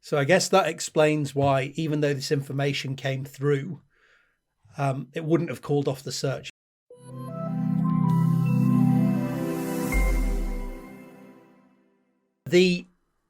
So I guess that explains why, even though this information came through, it wouldn't have called off the search. The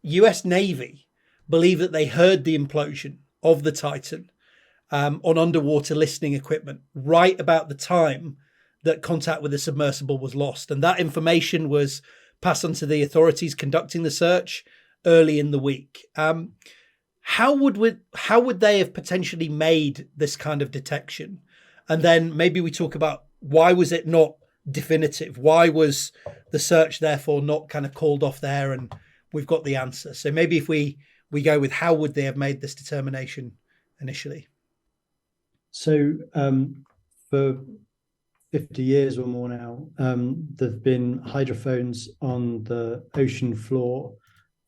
US Navy believe that they heard the implosion of the Titan on underwater listening equipment right about the time that contact with the submersible was lost. And that information was passed on to the authorities conducting the search early in the week. How would they have potentially made this kind of detection? And then maybe we talk about, why was it not definitive? Why was the search therefore not kind of called off there? And we've got the answer. So maybe if we go with, how would they have made this determination initially? So for 50 years or more now, there've been hydrophones on the ocean floor,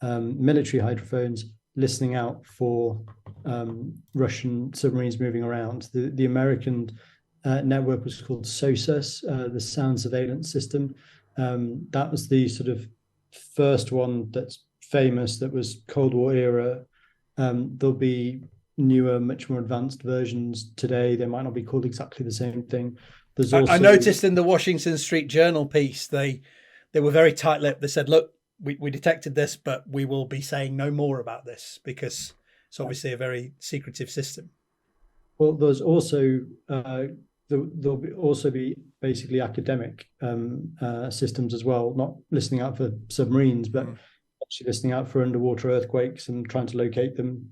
military hydrophones, listening out for Russian submarines moving around. The American network was called SOSUS, the Sound Surveillance System. That was the sort of first one that's famous, that was Cold War era. There'll be newer, much more advanced versions today. They might not be called exactly the same thing. There's also... I noticed in the Washington Street Journal piece, they were very tight-lipped. They said, look, we detected this, but we will be saying no more about this because it's obviously a very secretive system. Well, there's also there'll be basically academic systems as well, not listening out for submarines, but actually listening out for underwater earthquakes and trying to locate them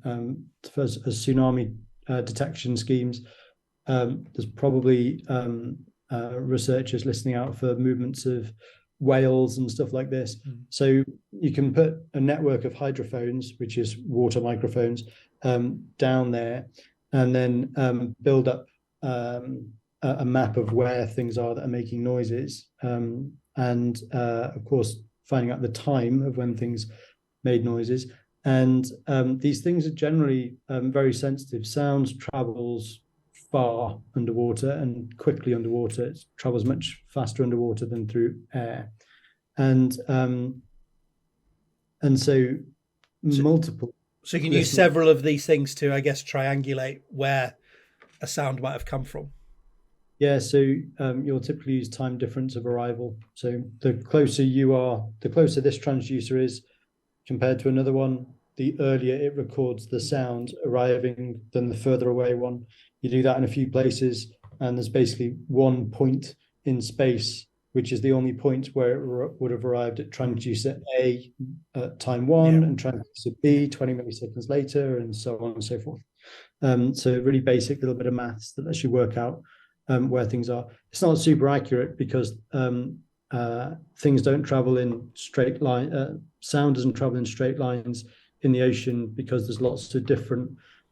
as tsunami detection schemes. There's probably researchers listening out for movements of whales and stuff like this. So you can put a network of hydrophones, which is water microphones, down there, and then build up a map of where things are that are making noises, and of course finding out the time of when things made noises. And these things are generally very sensitive. Sound travels far underwater and quickly underwater. It travels much faster underwater than through air, and so multiple. So you can use several of these things to, I guess, triangulate where a sound might have come from. Yeah, so you'll typically use time difference of arrival. So the closer you are, the closer this transducer is compared to another one, the earlier it records the sound arriving than the further away one. You do that in a few places, and there's basically one point in space, which is the only point where it would have arrived at transducer A at time one, and transducer B 20 milliseconds later, and so on and so forth. So really basic little bit of maths that lets you work out where things are. It's not super accurate because things don't travel in straight line. Sound doesn't travel in straight lines in the ocean because there's lots of different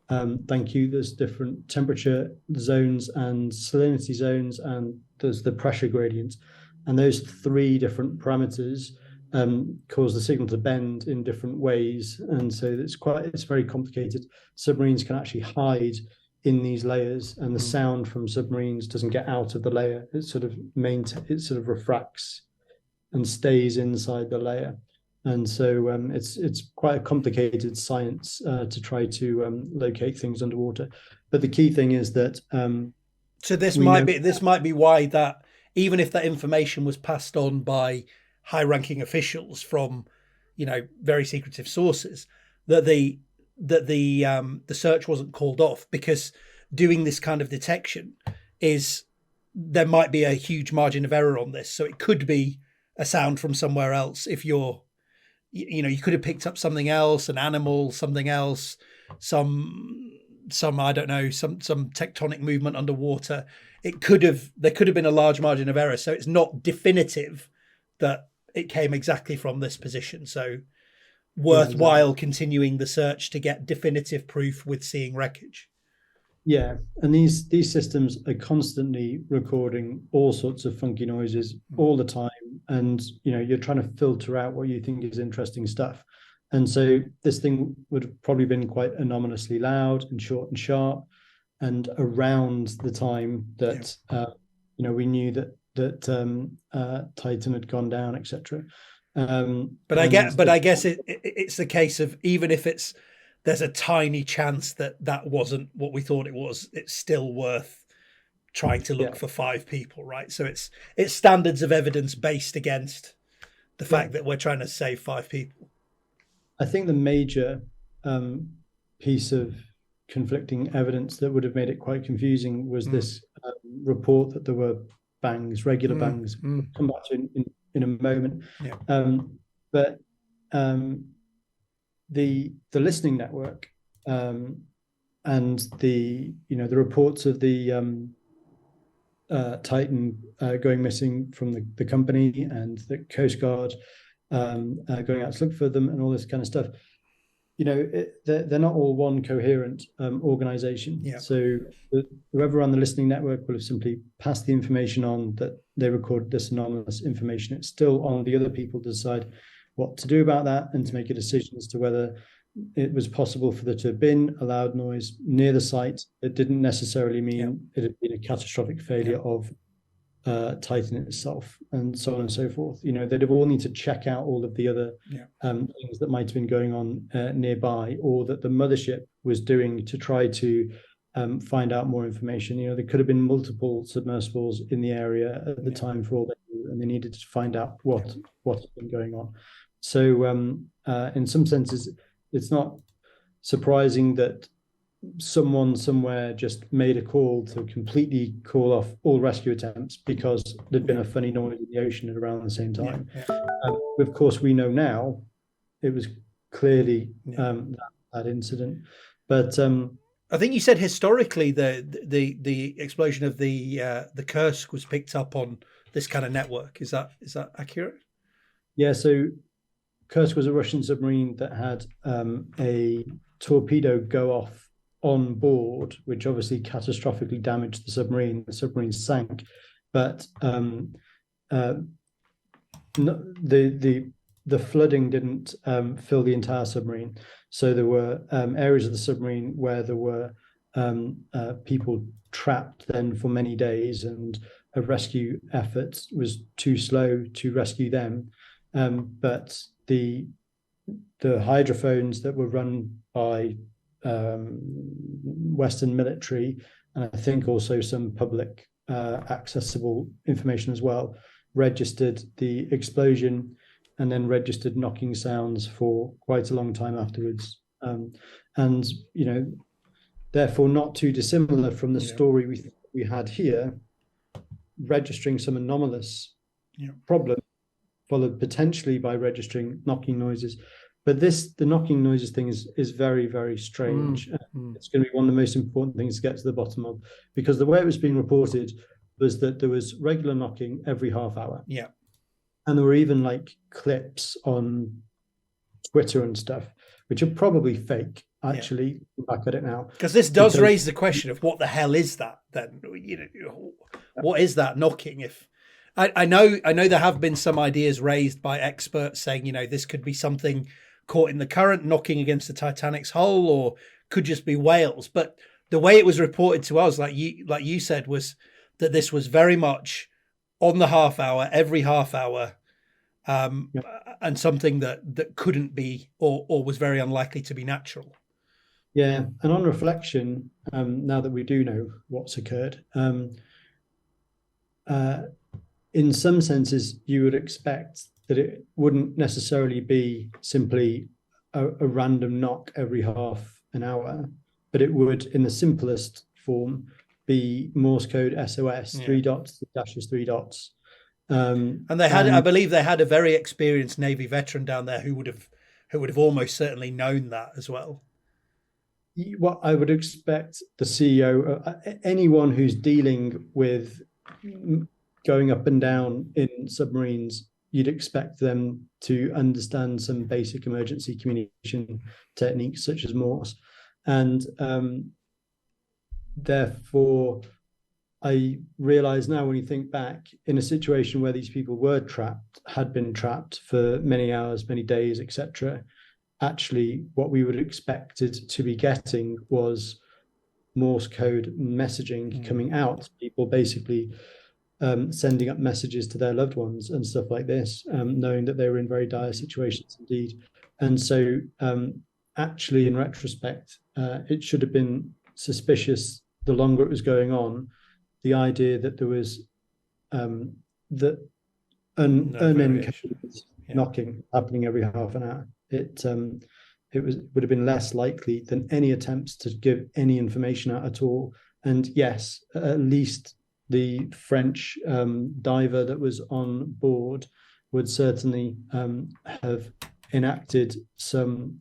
there's different temperature zones and salinity zones, and there's the pressure gradients, and those three different parameters cause the signal to bend in different ways, and so it's very complicated. Submarines can actually hide in these layers, and the sound from submarines doesn't get out of the layer. It sort of refracts and stays inside the layer. And so it's quite a complicated science to try to locate things underwater. But the key thing is that so this might be why that, even if that information was passed on by high-ranking officials from, very secretive sources, that the search wasn't called off, because doing this kind of detection there might be a huge margin of error on this. So it could be a sound from somewhere else. If you could have picked up something else, an animal, something else, some I don't know, some tectonic movement underwater. There could have been a large margin of error. So it's not definitive that it came exactly from this position. So worthwhile continuing the search to get definitive proof with seeing wreckage. Yeah, and these systems are constantly recording all sorts of funky noises all the time, and you're trying to filter out what you think is interesting stuff. And so this thing would have probably been quite anomalously loud and short and sharp, and around the time that we knew that Titan had gone down, etc. But I guess it's the case of, even if it's there's a tiny chance that that wasn't what we thought it was. It's still worth trying to look for 5 people, right? So it's standards of evidence based against the fact that we're trying to save 5 people. I think the major piece of conflicting evidence that would have made it quite confusing was this report that there were bangs, regular bangs. We'll come back to in a moment. But the listening network and the reports of the Titan going missing from the company, and the Coast Guard going out to look for them, and all this kind of stuff. They're not all one coherent organization. So whoever ran the listening network will have simply passed the information on that they recorded this anomalous information. It's still on the other people to decide what to do about that, and to make a decision as to whether it was possible for there to have been a loud noise near the site. It didn't necessarily mean it had been a catastrophic failure of Titan itself, and so on and so forth. They'd have all need to check out all of the other things that might have been going on nearby, or that the mothership was doing to try to find out more information. There could have been multiple submersibles in the area at the time for all they knew, and they needed to find out what had been going on. So in some senses, it's not surprising that someone somewhere just made a call to completely call off all rescue attempts because there'd been a funny noise in the ocean at around the same time. Of course, we know now it was clearly that incident. But I think you said historically the explosion of the Kursk was picked up on this kind of network. Is that accurate? Yeah. So Kursk was a Russian submarine that had a torpedo go off on board, which obviously catastrophically damaged the submarine. The submarine sank, but the flooding didn't fill the entire submarine. So there were areas of the submarine where there were people trapped then for many days, and a rescue effort was too slow to rescue them. But the hydrophones that were run by Western military, and I think also some public accessible information as well, registered the explosion and then registered knocking sounds for quite a long time afterwards. And therefore not too dissimilar from the story we had here, registering some anomalous problem, followed potentially by registering knocking noises. But the knocking noises thing is very, very strange. It's going to be one of the most important things to get to the bottom of, because the way it was being reported was that there was regular knocking every half hour. And there were even like clips on Twitter and stuff, which are probably fake, actually, back at it now. Because this does raise the question of what the hell is that then? What is that knocking? If I know there have been some ideas raised by experts saying, this could be something caught in the current knocking against the Titanic's hull, or could just be whales. But the way it was reported to us, like you said, was that this was very much on the half hour, every half hour, and something that couldn't be or was very unlikely to be natural. Yeah, and on reflection, now that we do know what's occurred, in some senses, you would expect that it wouldn't necessarily be simply a random knock every half an hour, but it would, in the simplest form, be Morse code SOS, 3 dots, dashes, 3 dots. And they had, I believe, they had a very experienced Navy veteran down there who would have almost certainly known that as well. What I would expect the CEO, anyone who's dealing with going up and down in submarines, you'd expect them to understand some basic emergency communication techniques such as Morse. And therefore, I realize now, when you think back, in a situation where these people were trapped, had been trapped for many hours, many days, etc., actually what we would expected to be getting was Morse code messaging coming out, people basically sending up messages to their loved ones and stuff like this, knowing that they were in very dire situations indeed. And so actually, in retrospect, it should have been suspicious the longer it was going on. The idea that there was that unencoded knocking happening every half an hour. Would have been less likely than any attempts to give any information out at all. And yes, at least the French diver that was on board would certainly have enacted some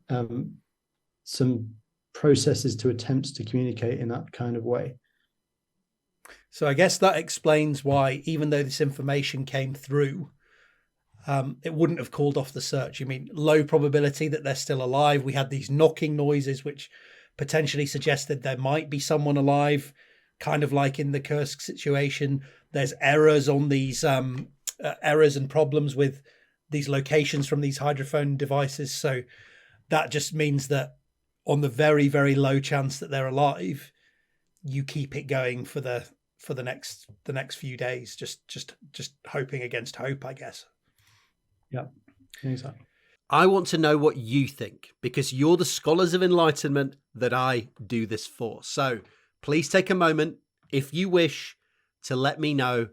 processes to attempts to communicate in that kind of way. So I guess that explains why, even though this information came through, it wouldn't have called off the search. I mean, low probability that they're still alive. We had these knocking noises, which potentially suggested there might be someone alive, kind of like in the Kursk situation. There's errors on these errors and problems with these locations from these hydrophone devices. So that just means that on the very, very low chance that they're alive, you keep it going for the next few days, just hoping against hope, I guess. Yeah, exactly. I want to know what you think, because you're the scholars of enlightenment that I do this for. So please take a moment, if you wish, to let me know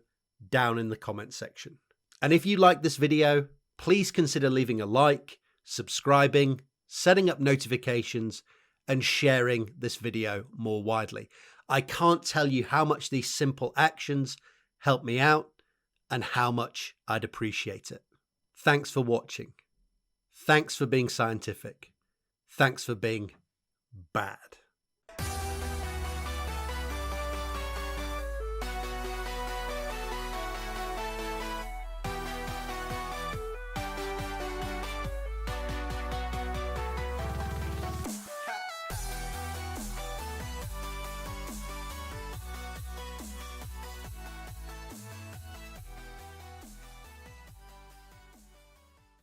down in the comment section. And if you like this video, please consider leaving a like, subscribing, setting up notifications, and sharing this video more widely. I can't tell you how much these simple actions help me out and how much I'd appreciate it. Thanks for watching. Thanks for being scientific. Thanks for being bad.